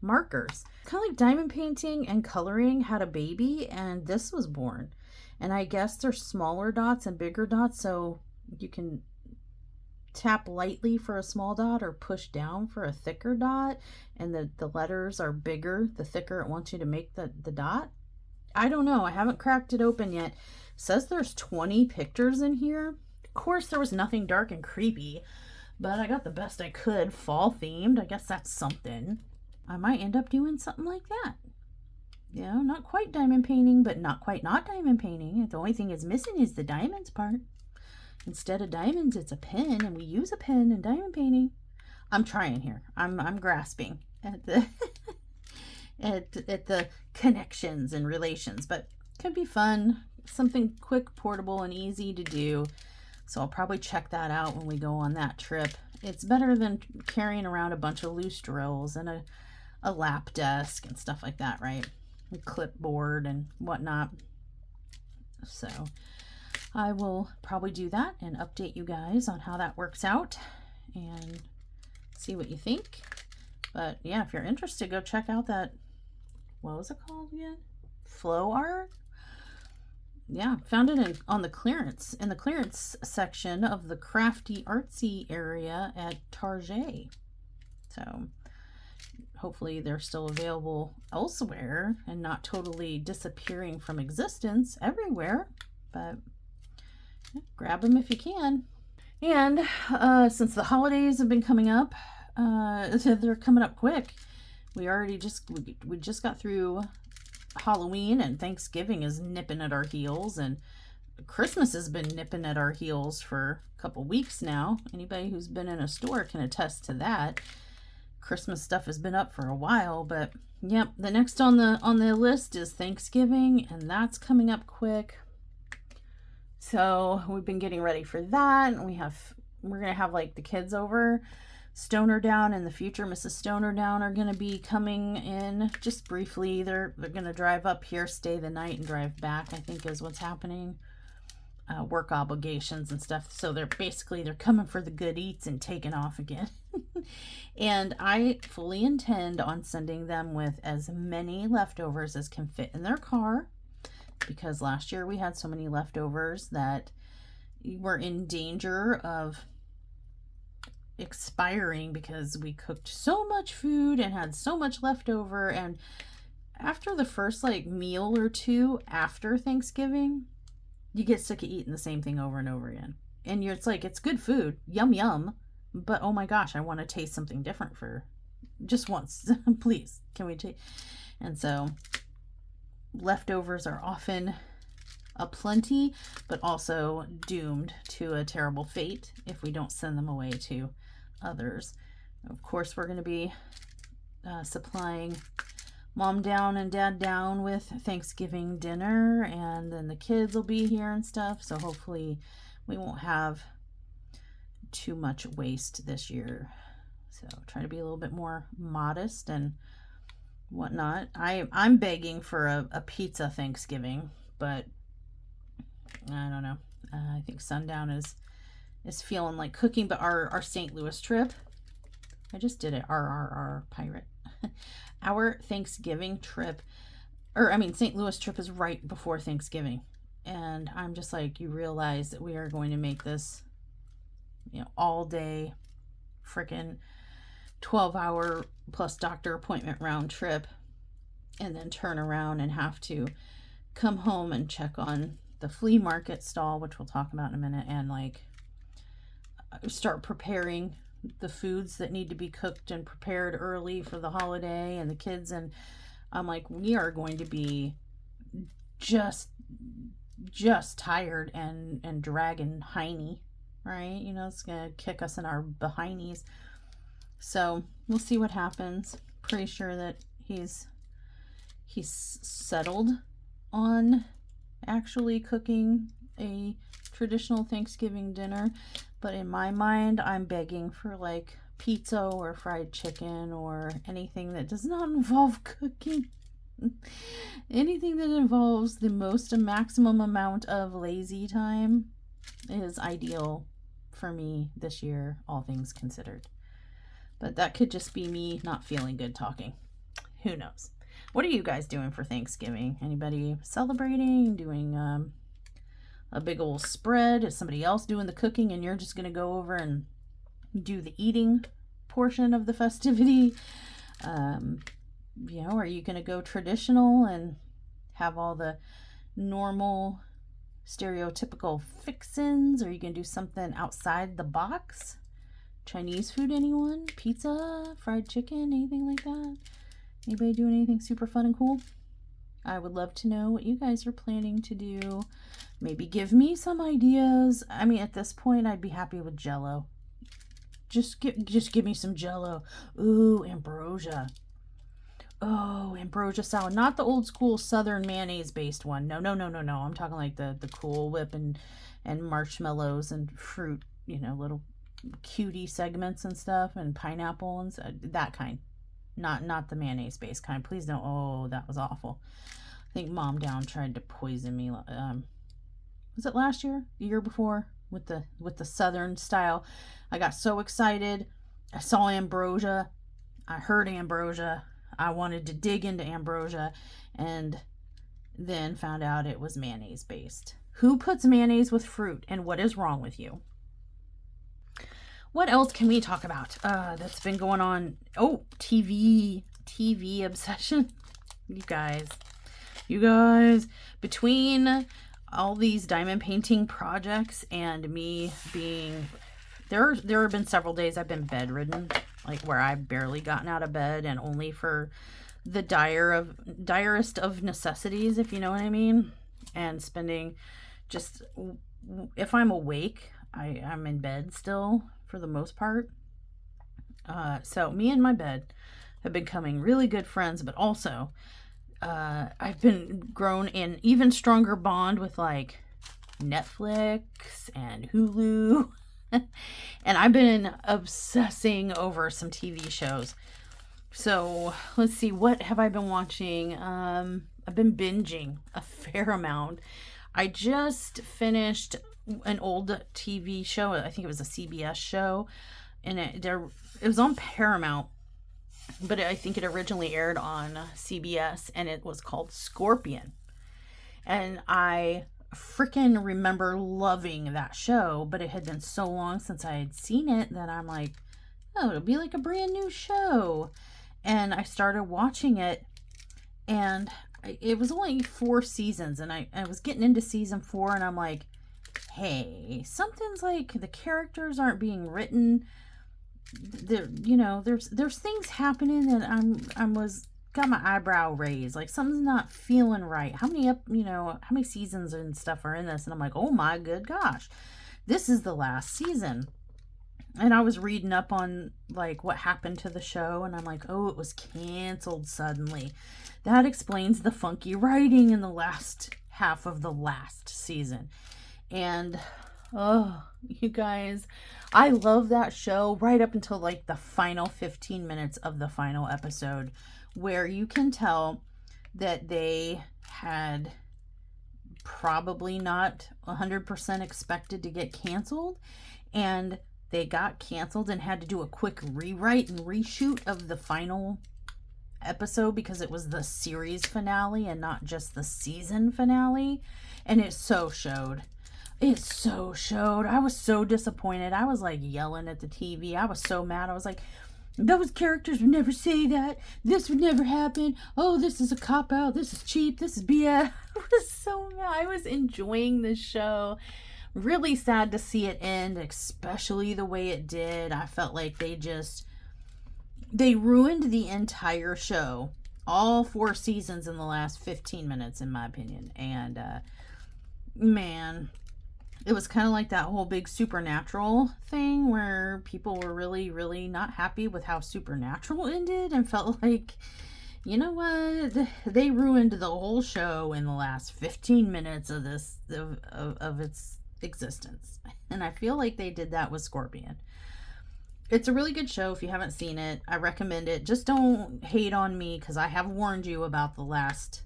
markers. Kind of like diamond painting and coloring had a baby and this was born. And I guess there's smaller dots and bigger dots, so you can tap lightly for a small dot or push down for a thicker dot, and the letters are bigger the thicker it wants you to make the dot. I don't know, I haven't cracked it open yet. It says there's 20 pictures in here. Of course there was nothing dark and creepy, but I got the best I could, fall themed. I guess that's something. I might end up doing something like that. You know, not quite diamond painting, but not quite not diamond painting. The only thing is missing is the diamonds part. Instead of diamonds, it's a pen, and we use a pen in diamond painting. I'm trying here. I'm grasping at the at the connections and relations, but it could be fun. Something quick, portable, and easy to do. So I'll probably check that out when we go on that trip. It's better than carrying around a bunch of loose drills and a lap desk and stuff like that, right? A clipboard and whatnot. So I will probably do that and update you guys on how that works out and see what you think. But yeah, if you're interested, go check out that, what was it called again? Flow art? Yeah, found it in the clearance section of the crafty artsy area at Target. So hopefully they're still available elsewhere and not totally disappearing from existence everywhere, but grab them if you can. And since the holidays have been coming up, they're coming up quick. We just got through Halloween, and Thanksgiving is nipping at our heels, and Christmas has been nipping at our heels for a couple weeks now. Anybody who's been in a store can attest to that. Christmas stuff has been up for a while, but yep, the next on the list is Thanksgiving, and that's coming up quick. So we've been getting ready for that, and we're gonna have like the kids over. Stoner Down and the future Mrs. Stoner Down are going to be coming in just briefly. They're going to drive up here, stay the night, and drive back, I think is what's happening. Work obligations and stuff. So they're coming for the good eats and taking off again. And I fully intend on sending them with as many leftovers as can fit in their car, because last year we had so many leftovers that were in danger of expiring because we cooked so much food and had so much leftover. And after the first like meal or two after Thanksgiving, you get sick of eating the same thing over and over again. And it's like, it's good food, yum yum, but oh my gosh, I want to taste something different for just once. Please, can we taste? And so leftovers are often a plenty, but also doomed to a terrible fate if we don't send them away to others. Of course, we're going to be supplying Mom down and Dad down with Thanksgiving dinner, and then the kids will be here and stuff, so hopefully we won't have too much waste this year. So try to be a little bit more modest and whatnot. I'm begging for a pizza Thanksgiving, but I don't know. I think Sundown is feeling like cooking, but our St. Louis trip, I just did it, RRR pirate. Our Thanksgiving trip, St. Louis trip is right before Thanksgiving. And I'm just like, you realize that we are going to make this, all day freaking 12-hour plus doctor appointment round trip, and then turn around and have to come home and check on the flea market stall, which we'll talk about in a minute, and like start preparing the foods that need to be cooked and prepared early for the holiday and the kids. And I'm like, we are going to be just just tired and dragging hiney, right? You know, it's gonna kick us in our behindies. So we'll see what happens. Pretty sure that he's settled on actually cooking a traditional Thanksgiving dinner, but in my mind I'm begging for like pizza or fried chicken or anything that does not involve cooking. Anything that involves the maximum amount of lazy time is ideal for me this year, all things considered. But that could just be me not feeling good talking. Who knows? What are you guys doing for Thanksgiving? Anybody celebrating, doing a big old spread? Is somebody else doing the cooking and you're just going to go over and do the eating portion of the festivity? You know, are you going to go traditional and have all the normal stereotypical fixins? Or are you going to do something outside the box? Chinese food, anyone? Pizza, fried chicken, anything like that? Anybody doing anything super fun and cool? I would love to know what you guys are planning to do. Maybe give me some ideas. I mean, at this point, I'd be happy with Jell-O. Just give me some Jell-O. Ooh, ambrosia. Oh, ambrosia salad. Not the old school southern mayonnaise based one. No. I'm talking like the Cool Whip and marshmallows and fruit, you know, little cutie segments and stuff, and pineapple and that kind. Not the mayonnaise based kind. Please don't. Oh, that was awful. I think Mom Down tried to poison me. Was it last year? The year before? With the southern style. I got so excited. I saw ambrosia. I heard ambrosia. I wanted to dig into ambrosia and then found out it was mayonnaise based. Who puts mayonnaise with fruit and what is wrong with you? What else can we talk about that's been going on? Oh, TV obsession. You guys, between all these diamond painting projects and me being there have been several days I've been bedridden, like where I've barely gotten out of bed, and only for the direst of necessities, if you know what I mean. And spending just, if I'm awake, I'm in bed still for the most part. So me and my bed have becoming really good friends, but also I've been grown in even stronger bond with like Netflix and Hulu. And I've been obsessing over some TV shows. So let's see, what have I been watching? I've been binging a fair amount. I just finished an old TV show. I think it was a CBS show, and it was on Paramount, but I think it originally aired on CBS, and it was called Scorpion. And I freaking remember loving that show, but it had been so long since I had seen it that I'm like, oh, it'll be like a brand new show. And I started watching it, and it was only 4 seasons, and I was getting into season 4, and I'm like, hey, something's like the characters aren't being written. There's things happening that got my eyebrow raised. Like something's not feeling right. How many seasons and stuff are in this? And I'm like, oh my good gosh, this is the last season. And I was reading up on like what happened to the show, and I'm like, oh, it was canceled suddenly. That explains the funky writing in the last half of the last season. And oh, you guys, I love that show right up until like the final 15 minutes of the final episode, where you can tell that they had probably not 100% expected to get canceled, and they got canceled and had to do a quick rewrite and reshoot of the final episode because it was the series finale and not just the season finale. And it so showed. I was so disappointed. I was like yelling at the TV. I was so mad. I was like, those characters would never say that. This would never happen. Oh, this is a cop-out. This is cheap. This is BS. I was so mad. I was enjoying this show. Really sad to see it end, especially the way it did. I felt like they ruined the entire show. All 4 seasons in the last 15 minutes, in my opinion. And Man, it was kind of like that whole big Supernatural thing where people were really, really not happy with how Supernatural ended and felt like, you know what, they ruined the whole show in the last 15 minutes of this of its existence. And I feel like they did that with Scorpion. It's a really good show. If you haven't seen it, I recommend it. Just don't hate on me, because I have warned you about the last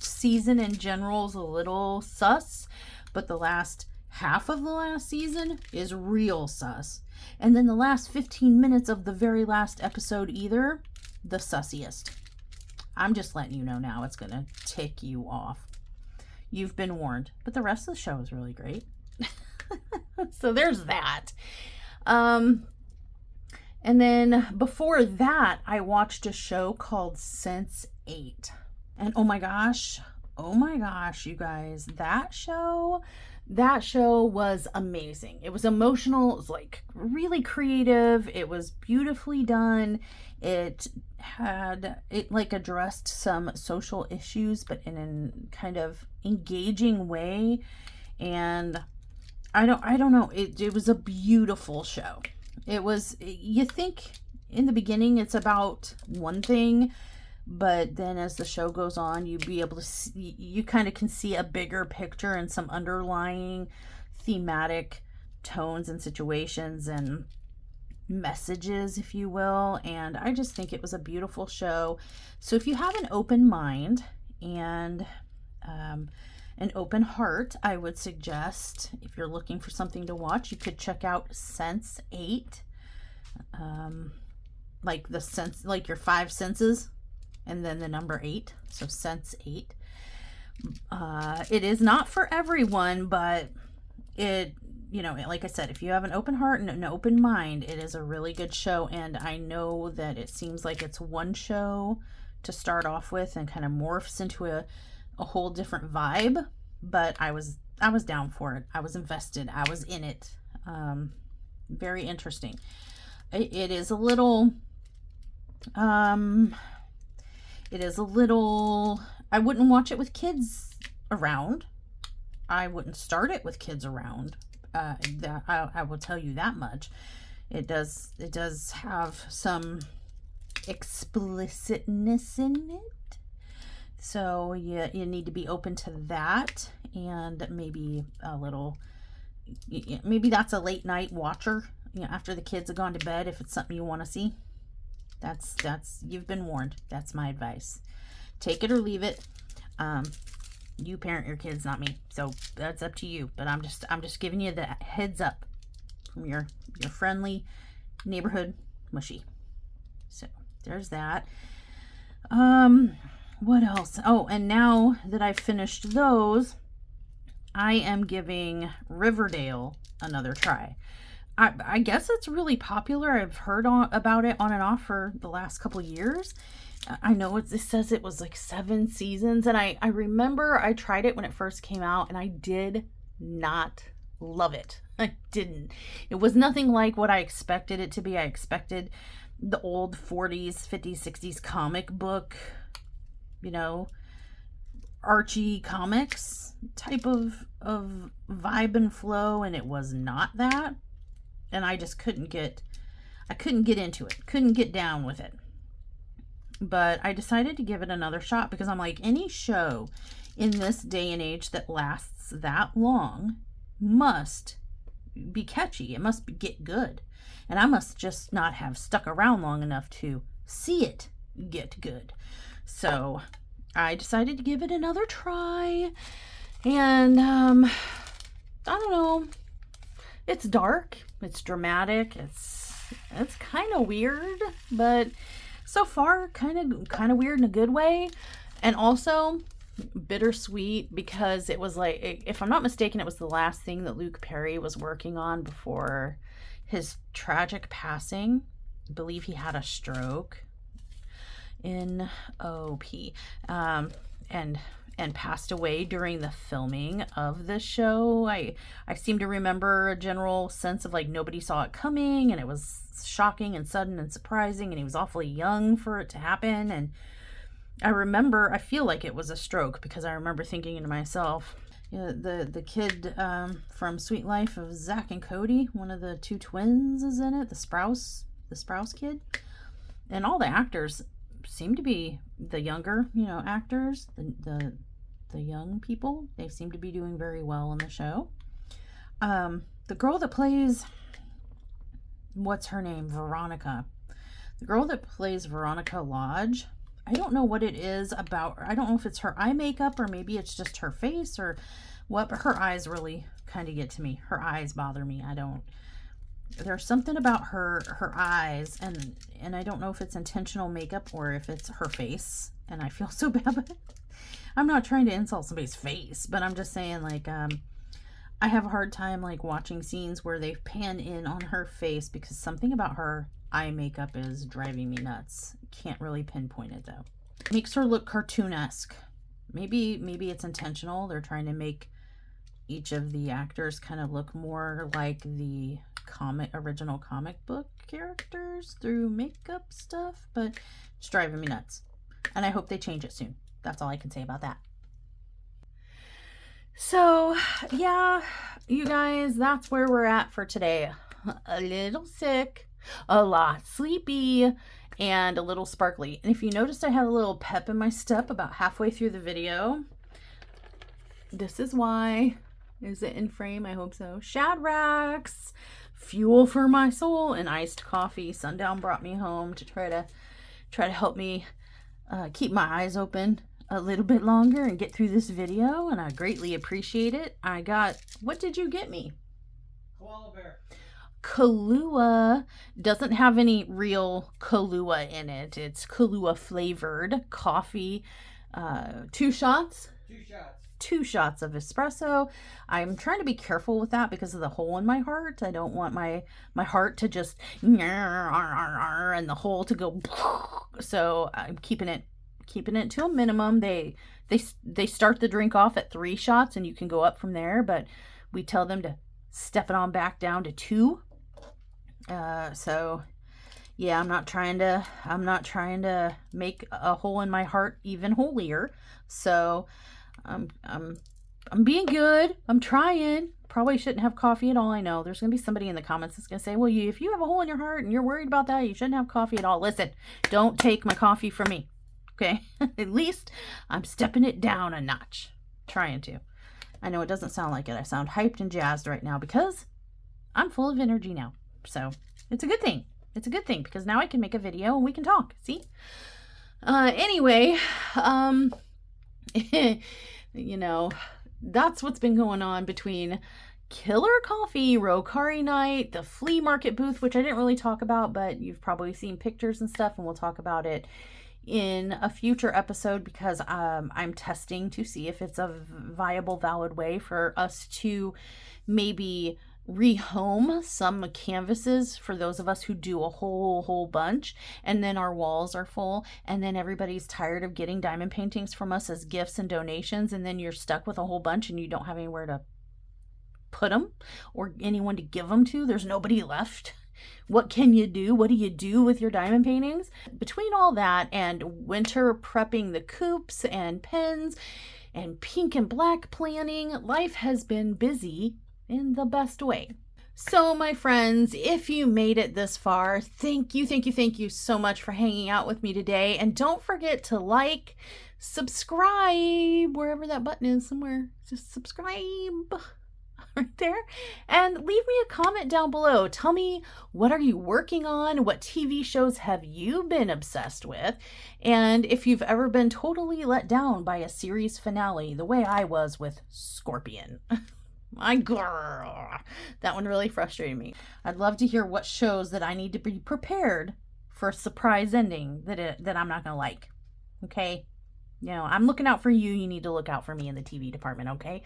season in general is a little sus, but the last half of the last season is real sus. And then the last 15 minutes of the very last episode, either the sussiest. I'm just letting you know now, it's gonna tick you off. You've been warned. But the rest of the show is really great. So there's that. And then before that, I watched a show called Sense8. And oh my gosh, you guys, that show was amazing. It was emotional. It was like really creative. It was beautifully done. It like addressed some social issues, but in a kind of engaging way. And I don't know. It was a beautiful show. It was, you think in the beginning it's about one thing, but then as the show goes on, you be able to see, you kind of can see a bigger picture and some underlying thematic tones and situations and messages, if you will. And I just think it was a beautiful show. So if you have an open mind and an open heart, I would suggest, if you're looking for something to watch, you could check out Sense8. Like the sense, like your 5 senses, and then the number 8. So Sense8. It is not for everyone, but it, you know, like I said, if you have an open heart and an open mind, it is a really good show. And I know that it seems like it's one show to start off with and kind of morphs into a whole different vibe, but I was down for it. I was invested. I was in it. Very interesting. It is a little, I wouldn't watch it with kids around. I wouldn't start it with kids around. I will tell you that much. It does have some explicitness in it. So you need to be open to that, and maybe a little, maybe that's a late night watcher, you know, after the kids have gone to bed, if it's something you want to see. That's you've been warned. That's my advice. Take it or leave it. You parent your kids, not me. So that's up to you. But I'm just giving you the heads up from your friendly neighborhood mushy. So there's that. What else? Oh, and now that I've finished those, I am giving Riverdale another try. I guess it's really popular. I've heard about it on and off for the last couple years. I know it says it was like 7 seasons, and I remember I tried it when it first came out, and I did not love it. I didn't. It was nothing like what I expected it to be. I expected the old 40s, 50s, 60s comic book, you know, Archie comics type of vibe and flow, and it was not that. And I just couldn't get into it. Couldn't get down with it. But I decided to give it another shot, because I'm like, any show in this day and age that lasts that long must be catchy. It must get good. And I must just not have stuck around long enough to see it get good. So I decided to give it another try. And I don't know. It's dark. It's dramatic. It's kind of weird, but so far kind of weird in a good way, and also bittersweet, because it was like, if I'm not mistaken, it was the last thing that Luke Perry was working on before his tragic passing. I believe he had a stroke in OP, and passed away during the filming of the show. I seem to remember a general sense of like nobody saw it coming, and it was shocking and sudden and surprising, and he was awfully young for it to happen. And I feel like it was a stroke, because I remember thinking to myself, The kid from Sweet Life of Zach and Cody, one of the two twins, is in it. The Sprouse kid, and all the actors seem to be the younger, actors. The young people, they seem to be doing very well in the show. The girl that plays, what's her name? Veronica. The girl that plays Veronica Lodge, I don't know what it is about. I don't know if it's her eye makeup or maybe it's just her face or what, but her eyes really kind of get to me. Her eyes bother me. There's something about her eyes, and I don't know if it's intentional makeup or if it's her face, and I feel so bad about it. I'm not trying to insult somebody's face, but I'm just saying, like, I have a hard time, like, watching scenes where they pan in on her face because something about her eye makeup is driving me nuts. Can't really pinpoint it, though. Makes her look cartoonesque. Maybe it's intentional. They're trying to make each of the actors kind of look more like the original comic book characters through makeup stuff, but it's driving me nuts. And I hope they change it soon. That's all I can say about that. So, yeah, you guys, that's where we're at for today. A little sick, a lot sleepy, and a little sparkly. And if you noticed, I had a little pep in my step about halfway through the video. This is why. Is it in frame? I hope so. Shadrax, fuel for my soul, and iced coffee. Sundown brought me home to try to help me keep my eyes open a little bit longer and get through this video, and I greatly appreciate it. I got, what did you get me? Koala bear. Kahlua. Doesn't have any real Kahlua in it. It's Kahlua flavored coffee. 2 shots. 2 shots. 2 shots of espresso. I'm trying to be careful with that because of the hole in my heart. I don't want my heart to just and the hole to go. So I'm keeping it to a minimum. They start the drink off at 3 shots and you can go up from there, but we tell them to step it on back down to 2. So yeah, I'm not trying to make a hole in my heart even holier. So I'm being good. I'm trying. Probably shouldn't have coffee at all. I know there's going to be somebody in the comments that's going to say, well, if you have a hole in your heart and you're worried about that, you shouldn't have coffee at all. Listen, don't take my coffee from me. Okay. At least I'm stepping it down a notch. Trying to. I know it doesn't sound like it. I sound hyped and jazzed right now because I'm full of energy now. So it's a good thing. It's a good thing because now I can make a video and we can talk. See? Anyway, that's what's been going on between Killer Coffee, Rokkari Night, the flea market booth, which I didn't really talk about, but you've probably seen pictures and stuff, and we'll talk about it in a future episode because I'm testing to see if it's a viable, valid way for us to maybe rehome some canvases for those of us who do a whole bunch, and then our walls are full, and then everybody's tired of getting diamond paintings from us as gifts and donations, and then you're stuck with a whole bunch and you don't have anywhere to put them or anyone to give them to. There's nobody left. What can you do? What do you do with your diamond paintings? Between all that and winter prepping the coops and pens and pink and black planning, life has been busy in the best way. So my friends, if you made it this far, thank you so much for hanging out with me today. And don't forget to like, subscribe, wherever that button is somewhere. Just subscribe right there, and leave me a comment down below. Tell me, what are you working on? What TV shows have you been obsessed with? And if you've ever been totally let down by a series finale, the way I was with Scorpion. My girl, that one really frustrated me. I'd love to hear what shows that I need to be prepared for a surprise ending that I'm not gonna like. Okay, I'm looking out for you. You need to look out for me in the TV department. Okay.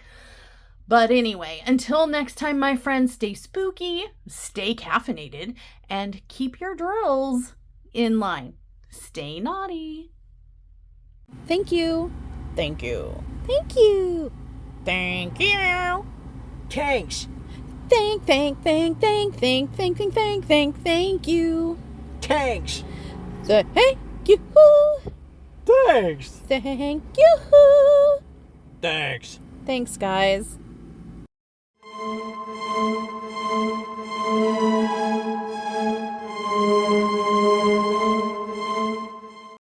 But anyway, until next time, my friends, stay spooky, stay caffeinated, and keep your drills in line. Stay naughty. Thank you. Thank you. Thank you. Thank you. Thanks. Thank you. Thanks. Thank you. Thanks. Thank you. Thanks. Thanks, guys.